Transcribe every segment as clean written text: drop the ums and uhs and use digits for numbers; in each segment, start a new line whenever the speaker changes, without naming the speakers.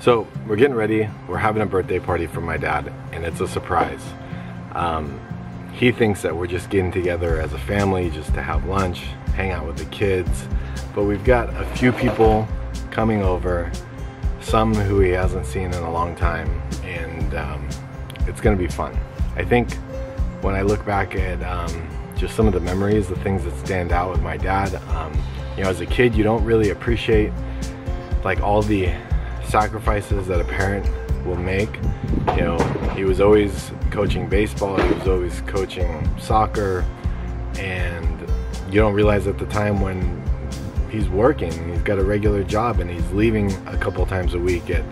So we're getting ready, we're having a birthday party for my dad, and it's a surprise. He thinks that we're just getting together as a family just to have lunch, hang out with the kids, but we've got a few people coming over, some who he hasn't seen in a long time, and it's gonna be fun. I think when I look back at just some of the memories, the things that stand out with my dad, you know, as a kid you don't really appreciate like all the sacrifices that a parent will make. You know, he was always coaching baseball, he was always coaching soccer, and you don't realize at the time when he's working, he's got a regular job and he's leaving a couple times a week at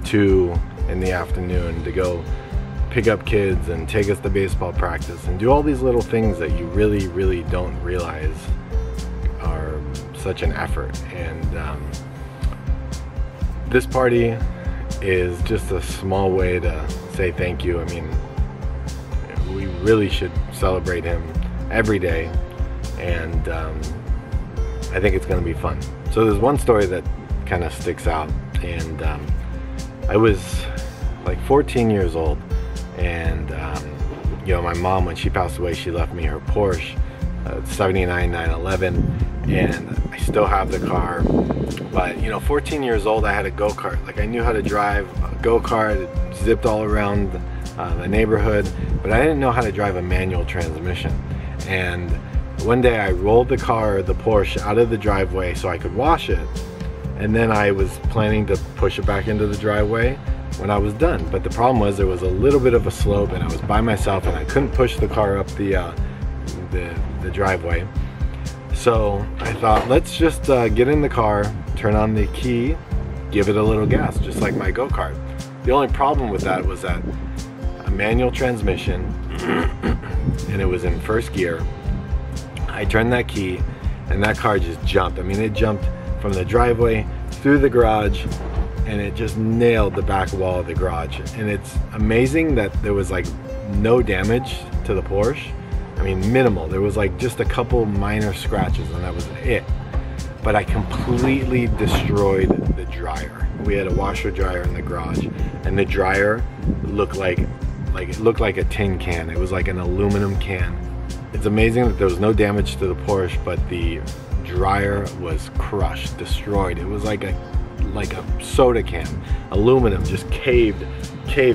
2 in the afternoon to go pick up kids and take us to baseball practice and do all these little things that you really don't realize are such an effort. And this party is just a small way to say thank you. I mean, we really should celebrate him every day, and I think it's going to be fun. So there's one story that kind of sticks out, and I was like 14 years old, and you know, my mom, when she passed away, she left me her Porsche 79 911, and I still have the car. But you know, 14 years old, I had a go-kart. Like, I knew how to drive a go-kart, it zipped all around the neighborhood, but I didn't know how to drive a manual transmission. And one day I rolled the car, the Porsche, out of the driveway so I could wash it, and then I was planning to push it back into the driveway when I was done. But the problem was there was a little bit of a slope and I was by myself and I couldn't push the car up the driveway. So I thought, let's just get in the car, turn on the key, give it a little gas, just like my go-kart. The only problem with that was that a manual transmission and it was in first gear. I turned that key and that car just jumped. I mean, it jumped from the driveway through the garage and it just nailed the back wall of the garage. And it's amazing that there was like no damage to the Porsche. I mean, minimal. There was like just a couple minor scratches and that was it. But I completely destroyed the dryer. We had a washer dryer in the garage, and the dryer looked like it looked like a tin can. It was like an aluminum can. It's amazing that there was no damage to the Porsche, but the dryer was crushed, destroyed. It was like a soda can. Aluminum just caved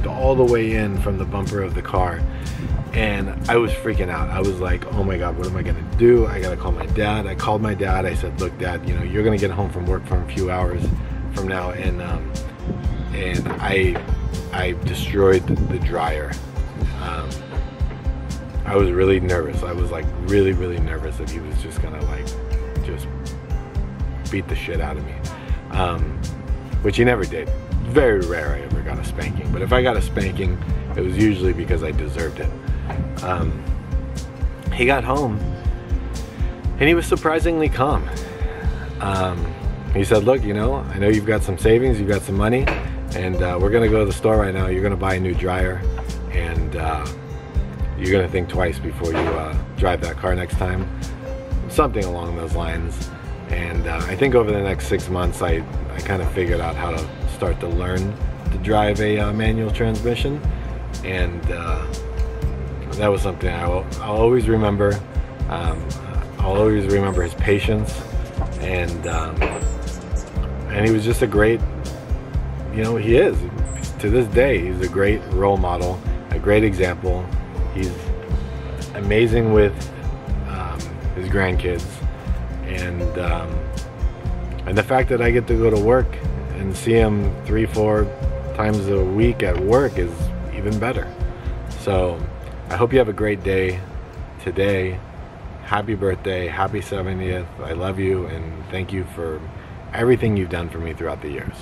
all the way in from the bumper of the car. And I was freaking out. I was like, oh my God, what am I gonna do? I gotta call my dad. I called my dad. I said, look, Dad, you know, you're gonna get home from work for a few hours from now, and I destroyed the dryer. I was really nervous. I was like really nervous that he was just gonna like just beat the shit out of me, which he never did. Very rare I ever got a spanking, but if I got a spanking, it was usually because I deserved it. He got home and he was surprisingly calm. He said, look, you know, I know you've got some savings, you've got some money, and we're gonna go to the store right now. You're gonna buy a new dryer, and you're gonna think twice before you drive that car next time. Something along those lines. And I think over the next 6 months, I kind of figured out how to start to learn to drive a manual transmission, and that was something I'll always remember. I'll always remember his patience, and he was just a great, you know, he is, to this day, he's a great role model, a great example. He's amazing with his grandkids, and the fact that I get to go to work and see him 3-4 times a week at work is even better. So I hope you have a great day today. Happy birthday, happy 70th. I love you, and thank you for everything you've done for me throughout the years.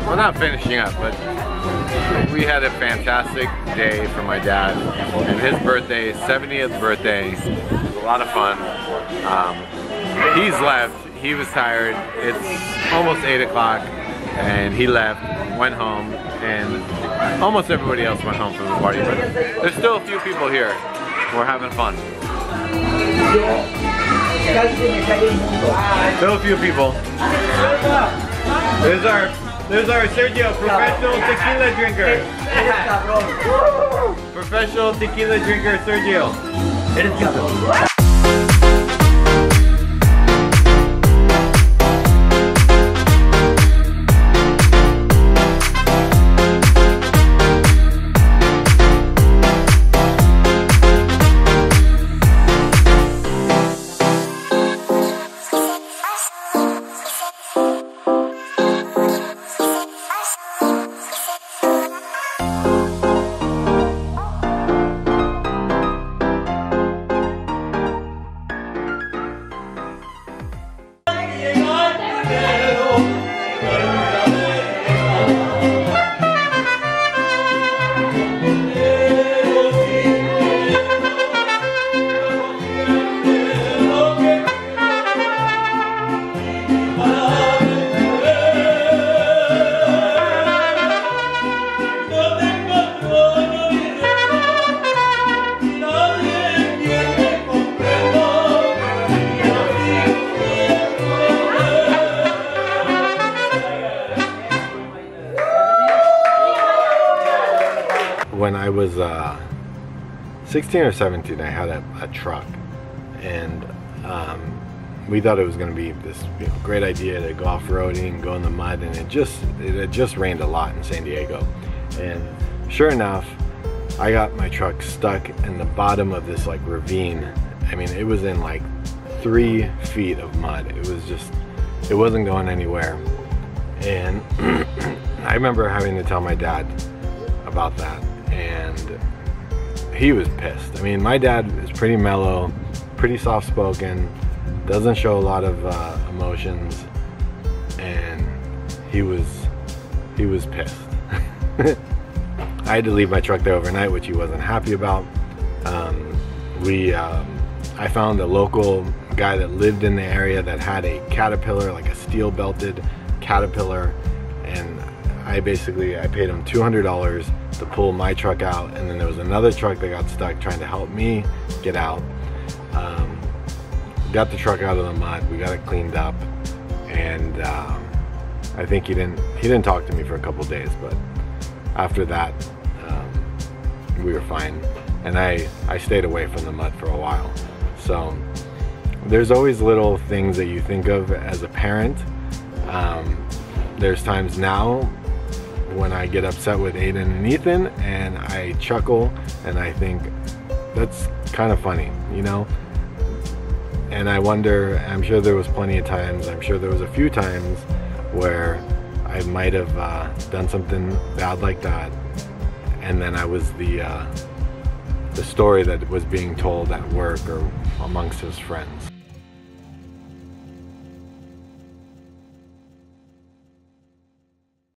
well, not finishing up, but we had a fantastic day for my dad and his birthday, 70th birthday. It was a lot of fun. He's left. He was tired. It's almost 8 o'clock and he left, went home, and almost everybody else went home from the party, but there's still a few people here. We're having fun. Still a few people. There's our Sergio, professional tequila drinker. Professional tequila drinker, Sergio. When I was 16 or 17, I had a truck, and we thought it was going to be this great idea to go off-roading, go in the mud, and it had just rained a lot in San Diego. And sure enough, I got my truck stuck in the bottom of this like ravine. I mean, it was in like 3 feet of mud. It wasn't going anywhere. And I remember having to tell my dad about that, and he was pissed. I mean, my dad is pretty mellow, pretty soft-spoken, doesn't show a lot of emotions, and he was pissed. I had to leave my truck there overnight, which he wasn't happy about. I found a local guy that lived in the area that had a Caterpillar, like a steel-belted Caterpillar, and I paid him $200 to pull my truck out, and then there was another truck that got stuck trying to help me get out. Got the truck out of the mud, we got it cleaned up, and I think he didn't talk to me for a couple days, but after that we were fine, and I stayed away from the mud for a while. So there's always little things that you think of as a parent. There's times now when I get upset with Aiden and Ethan and I chuckle and I think that's kind of funny, you know? And I wonder, I'm sure there was plenty of times, I'm sure there was a few times where I might have done something bad like that, and then I was the story that was being told at work or amongst his friends.